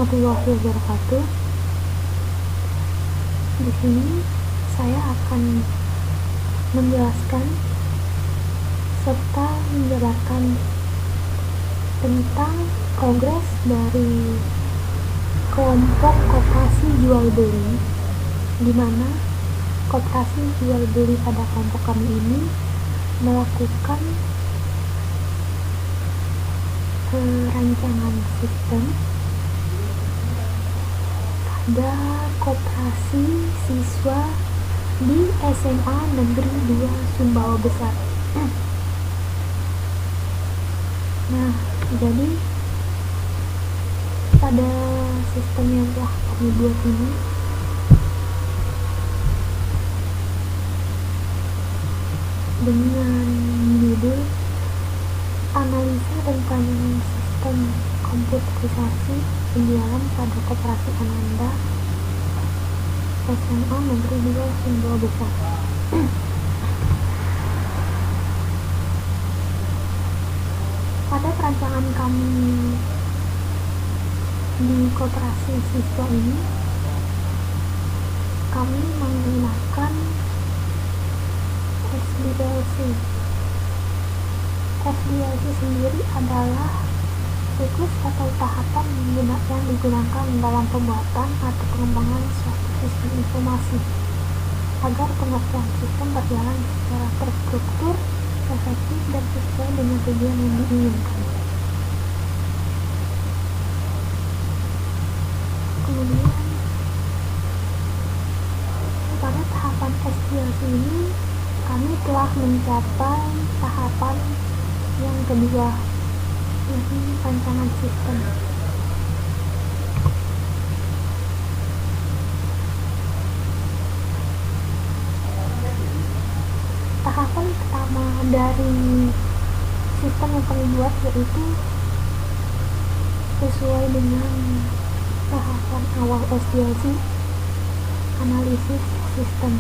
warahmatullahi wabarakatuh. Di sini saya akan menjelaskan serta menjabarkan tentang progres dari kelompok koperasi jual beli, di mana koperasi jual beli pada kelompok kami ini melakukan perancangan sistem pada koperasi siswa di SMA Negeri 2 Sumbawa Besar. Nah, jadi pada sistem yang telah kami buat ini dengan judul analisa dan perancangan sistem komputerisasi penjualan pada koperasi Ananda SMA Negeri 2 Sumbawa Besar. Pada perancangan kami di koperasi siswa ini, kami menggunakan SDLC. SDLC sendiri adalah siklus atau tahapan yang digunakan dalam pembuatan atau pengembangan suatu sistem informasi agar pengertian sistem berjalan secara terstruktur, efektif, dan sesuai dengan tujuan yang diinginkan. Kemudian pada tahapan SDLC ini kami telah mencapai tahapan yang kedua, yaitu rancangan sistem. Tahapan pertama dari sistem yang kami buat yaitu sesuai dengan tahapan awal SDLC, analisis sistem.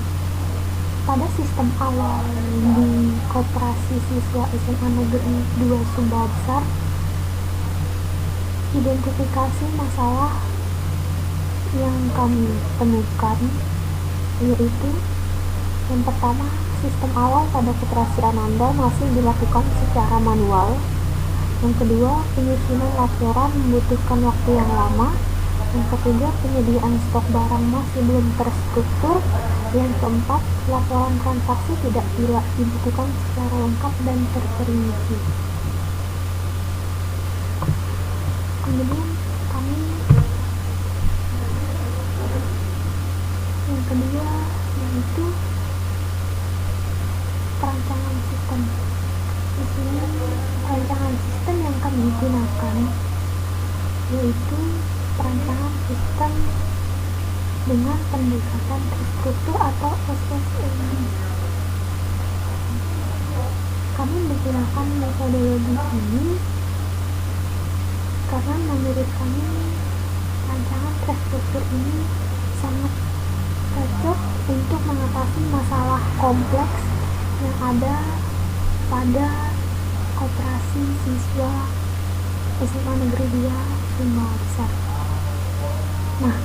Pada sistem awal di koperasi siswa SMA Negeri 2 Sumbawa Besar, identifikasi masalah yang kami temukan yaitu yang pertama, sistem awal pada koperasi Ananda masih dilakukan secara manual. Yang kedua, penyusunan laporan membutuhkan waktu yang lama. Yang ketiga, penyediaan stok barang masih belum terstruktur. Yang keempat, laporan transaksi tidak dibukukan secara lengkap dan terperinci. Kemudian kami yang kedua yaitu perancangan sistem. Di sini perancangan sistem yang kami gunakan yaitu perancangan sistem dengan pendekatan terstruktur atau SSM. Kami menggunakan metodologi ini karena menurut kami rancangan terstruktur ini sangat cocok untuk mengatasi masalah kompleks yang ada pada koperasi siswa SMA Negeri 2 Sumbawa Besar. Nah,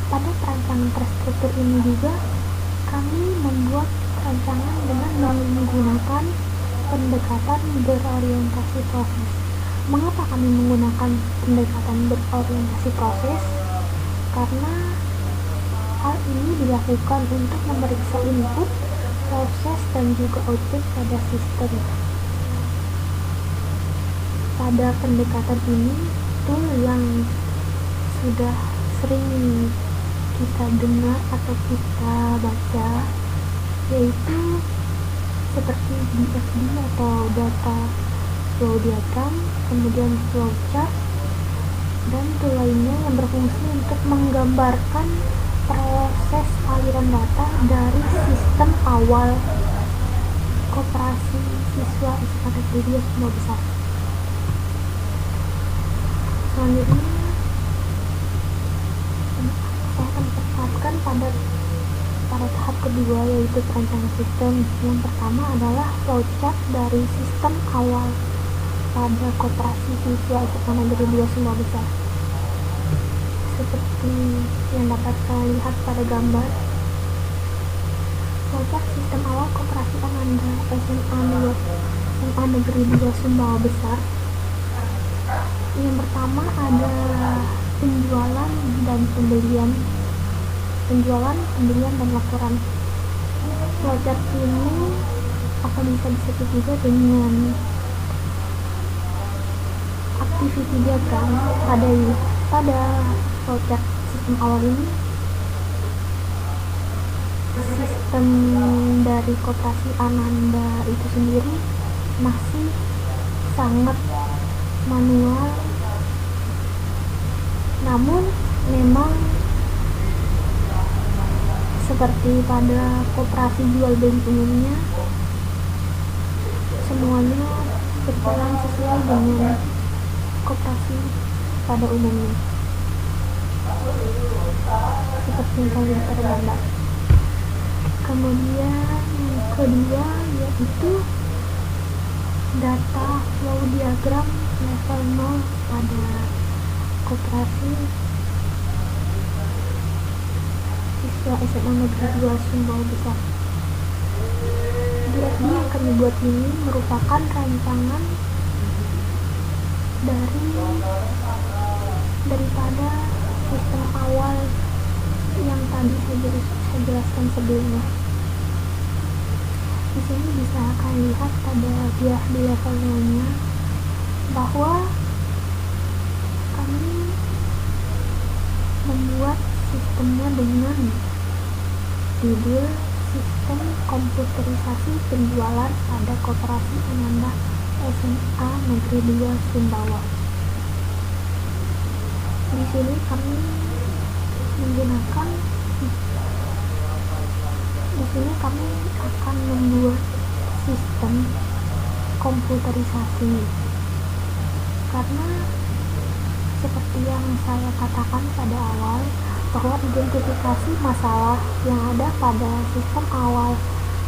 pada perancangan terstruktur ini juga kami membuat rancangan dengan menggunakan pendekatan berorientasi proses. Mengapa kami menggunakan pendekatan berorientasi proses? Karena hal ini dilakukan untuk memeriksa input, proses, dan juga output pada sistem. Pada pendekatan ini, tool yang sudah sering kita dengar atau kita baca yaitu seperti DFD atau data flow diagram, kemudian flow chart, dan tool lainnya yang berfungsi untuk menggambarkan proses aliran data dari sistem awal koperasi siswa SMA Negeri 2 Sumbawa Besar. Selanjutnya saya akan perhatikan pada tahap kedua yaitu perancangan sistem. Yang pertama adalah flowchart dari sistem awal pada koperasi siswa SMA Negeri 2 Sumbawa Besar. Seperti yang dapat kalian lihat pada gambar, flowchart sistem awal Koperasi Ananda SMA Negeri 2 Sumbawa Besar. Yang pertama ada penjualan, pembelian dan laporan. Flowchart ini akan bisa disebut juga dengan activity diagram. Pada flowchart sistem awal ini, sistem dari Koperasi Ananda itu sendiri masih sangat manual, namun memang seperti pada koperasi jual beli umumnya, semuanya berjalan sesuai dengan koperasi pada umumnya, seperti yang kalian lihat pada gambar. Kemudian yang kedua yaitu data flow diagram level 0 pada koperasi siswa SMA Negeri 2 Sumbawa Besar. DFD yang kami buat ini merupakan rancangan daripada sistem awal yang tadi saya jelaskan sebelumnya. Di sini bisa kalian lihat pada di level 0-nya bahwa kami membuat sistemnya dengan judul Sistem Komputerisasi Penjualan pada Koperasi Ananda SMA Negeri 2 Sumbawa. Di sini kami akan membuat sistem komputerisasi, karena seperti yang saya katakan pada awal bahwa identifikasi masalah yang ada pada sistem awal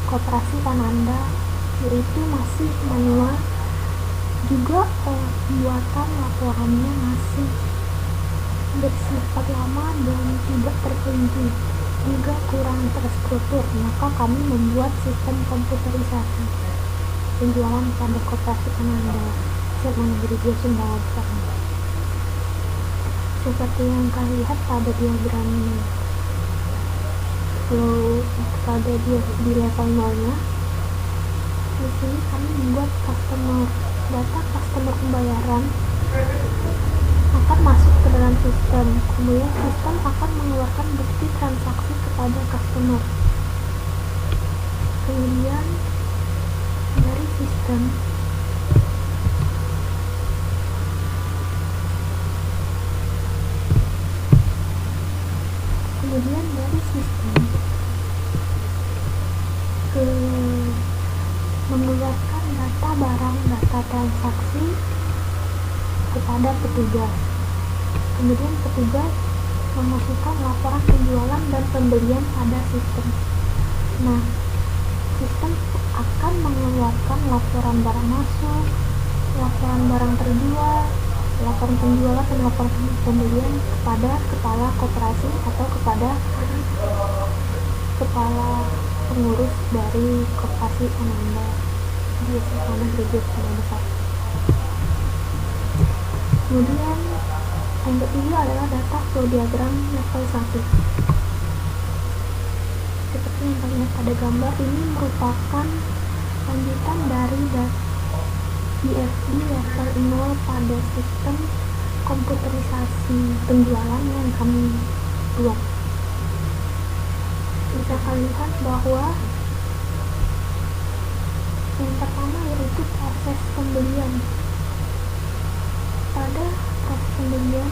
Koperasi Ananda yaitu masih manual, juga pembuatan laporannya masih bersifat lama dan tidak terperinci, juga kurang terstruktur. Maka kami membuat sistem komputerisasi penjualan pada Koperasi Ananda SMA Negeri 2 Sumbawa Besar. Seperti yang kalian lihat pada diagram flow pada di level 0-nya, di sini kami membuat data customer pembayaran akan masuk ke dalam sistem. Kemudian sistem akan mengeluarkan bukti transaksi kepada customer. Kemudian dari sistem mengeluarkan data barang, data transaksi kepada petugas. Kemudian petugas memasukkan laporan penjualan dan pembelian pada sistem. Nah, sistem akan mengeluarkan laporan barang masuk, laporan barang terjual, laporan penjualan dan laporan pembelian kepada kepala koperasi atau kepada kepala pengurus dari Koperasi Ananda di SMA Negeri 2 Sumbawa Besar. Kemudian yang ketiga adalah data flow diagram level 1. Seperti yang kalian lihat pada gambar, ini merupakan lanjutan dari DFD level 0 pada sistem komputerisasi penjualan yang kami buat. Bisa kalian lihat bahwa yang pertama yaitu proses pembelian. Pada proses pembelian,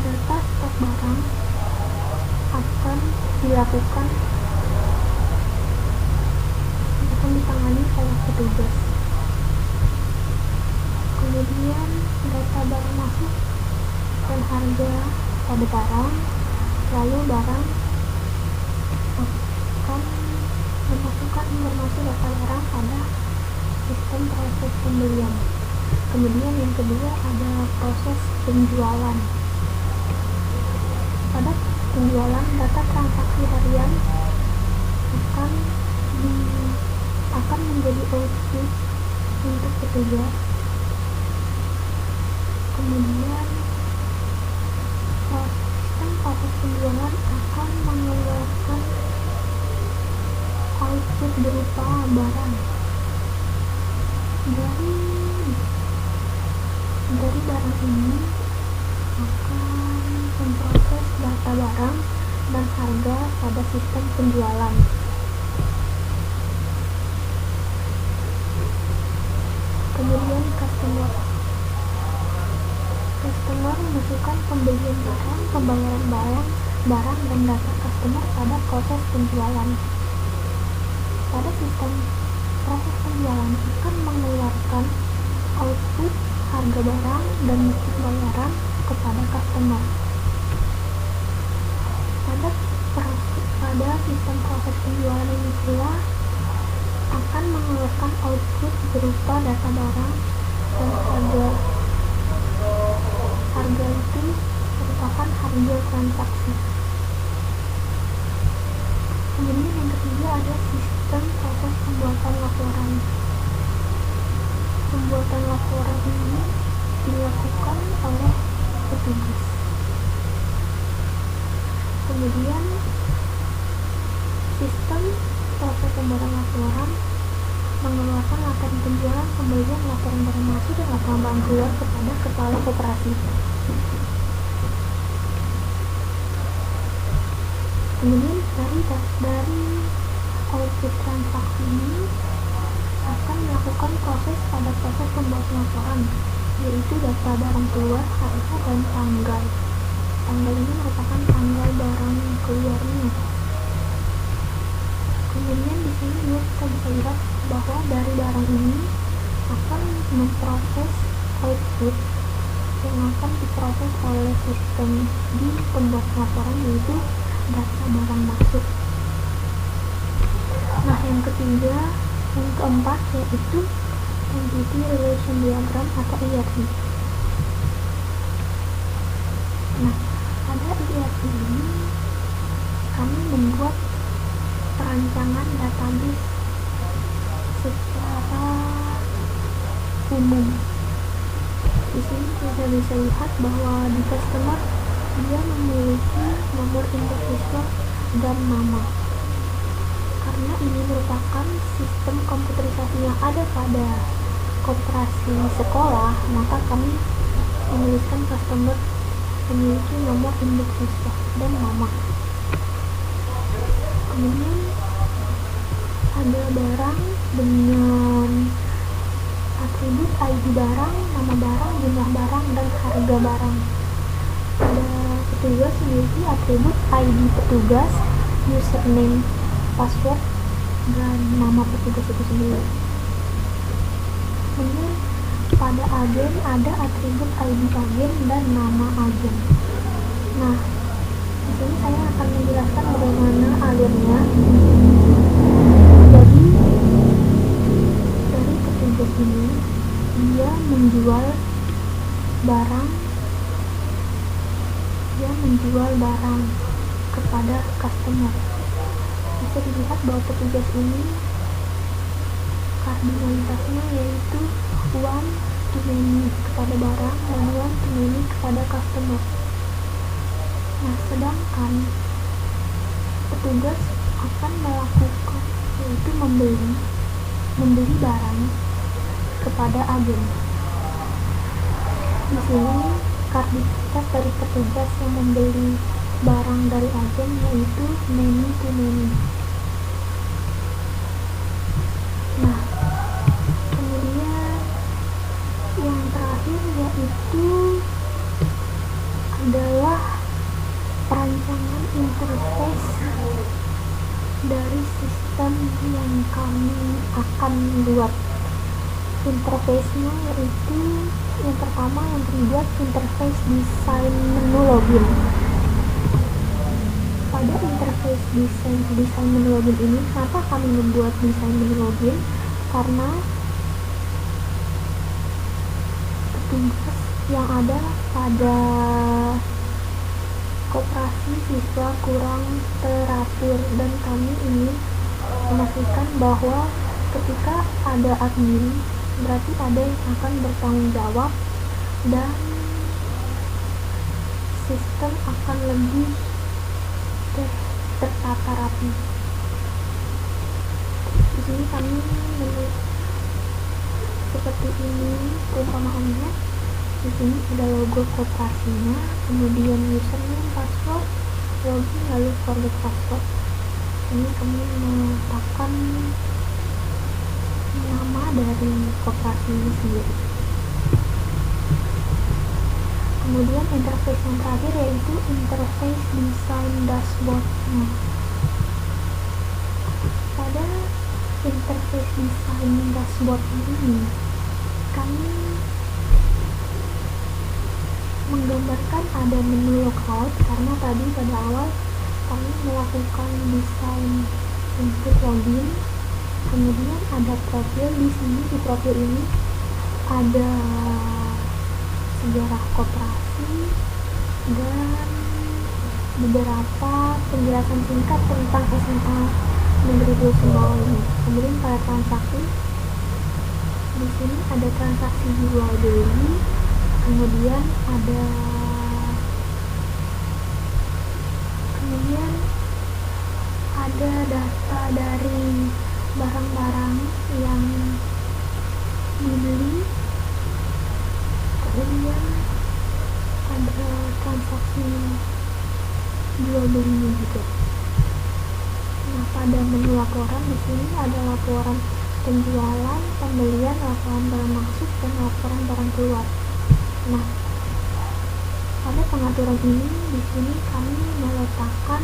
data stok barang akan ditangani oleh petugas. Kemudian data barang masuk dan harga pada barang, lalu barang akan memasukkan informasi data barang pada sistem proses pembelian. Kemudian yang kedua ada proses penjualan. Pada penjualan, data transaksi harian akan menjadi output untuk petugas. Kemudian sistem proses penjualan akan mengeluarkan output berupa barang. Dari barang ini akan memproses data barang dan harga pada sistem penjualan. Kemudian customer memasukkan pembelian barang, pembayaran barang dan data customer pada proses penjualan. Pada sistem proses penjualan akan mengeluarkan output harga barang dan pembayaran kepada customer. Pada sistem proses penjualan ini pula akan mengeluarkan output berupa data barang dan harga. Harga itu merupakan harga transaksi. Kemudian yang ketiga ada sistem proses pembuatan laporan. Pembuatan laporan ini dilakukan oleh petugas. Kemudian sistem proses pembuatan laporan mengeluarkan laporan penjualan, pembelian, laporan barang masuk dan laporan barang keluar kepada kepala koperasi. Kemudian dari output transaksi ini akan melakukan proses pada proses pembuatan laporan, yaitu data barang keluar, harga dan tanggal. Tanggal ini merupakan tanggal barang keluarnya. Kemudian di sini juga kita bisa lihat bahwa dari barang ini akan memproses output yang akan diproses oleh sistem di pembuat laporan, yaitu data barang masuk. Nah, yang keempat yaitu Entity Relation Diagram atau ERD. Nah, pada ERD ini kami membuat perancangan database secara umum. Di sini kita bisa lihat bahwa di customer dia memiliki nomor induk siswa dan nama. Karena ini merupakan sistem komputerisasi yang ada pada koperasi sekolah, maka kami menuliskan customer memiliki nomor induk siswa dan nama. Kemudian ada barang dengan atribut ID barang, nama barang, jumlah barang, dan harga barang. Pada petugas memiliki atribut ID petugas, username, password, dan nama petugas itu sendiri. Kemudian pada agen ada atribut ID agen dan nama agen. Nah, di sini saya akan menjelaskan bagaimana alurnya. Jadi dari petugas ini dia menjual barang kepada customer. Bisa dilihat bahwa petugas ini kardinalitasnya yaitu one to many kepada barang dan one to many kepada customer. Nah, sedangkan petugas akan melakukan yaitu membeli barang kepada agen. Di sini kardinalitas dari petugas yang membeli barang dari agen yaitu many to many. Nah, kemudian yang terakhir yaitu adalah perancangan interface dari sistem yang kami akan buat. Interface-nya yaitu yang pertama yang dibuat interface desain menu login. Pada interface desain menu login ini, kenapa kami membuat desain menu login? Karena petugas yang ada pada koperasi siswa kurang teratur, dan kami ingin memastikan bahwa ketika ada admin, berarti ada yang akan bertanggung jawab dan sistem akan lebih tertata rapi. Di sini kami menulis seperti ini perumpamaannya. Di sini ada logo koperasinya, kemudian username, password, login, lalu forget password. Ini kami meletakkan nama dari koperasi ini sendiri. Kemudian interface yang terakhir yaitu interface design dashboard-nya. Pada interface design dashboard ini kami menggambarkan ada menu logout, karena tadi pada awal kami melakukan desain untuk login. Kemudian ada profil. Di sini di profil ini ada sejarah koperasi dan beberapa penjelasan singkat tentang SMA Negeri 2 Sumbawa ini. Kemudian pada transaksi, di sini ada transaksi jual beli, kemudian ada data dari barang-barang yang dibeli, kemudian ada transaksi jual belinya juga. Nah, pada menu laporan di sini ada laporan penjualan, pembelian, laporan barang masuk, dan laporan barang keluar. Nah, pada pengaturan ini di sini kami meletakkan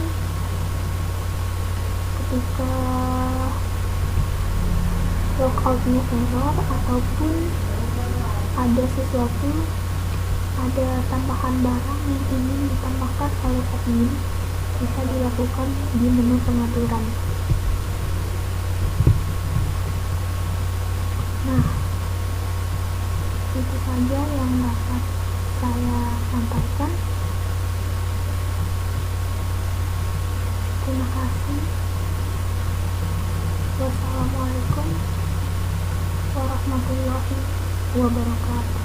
ketika logoutnya error ataupun ada sesuatu, ada tambahan barang yang ingin ditambahkan oleh admin, bisa dilakukan di menu pengaturan. Nah, itu saja yang dapat saya sampaikan. Terima kasih. Wassalamualaikum warahmatullahi wabarakatuh.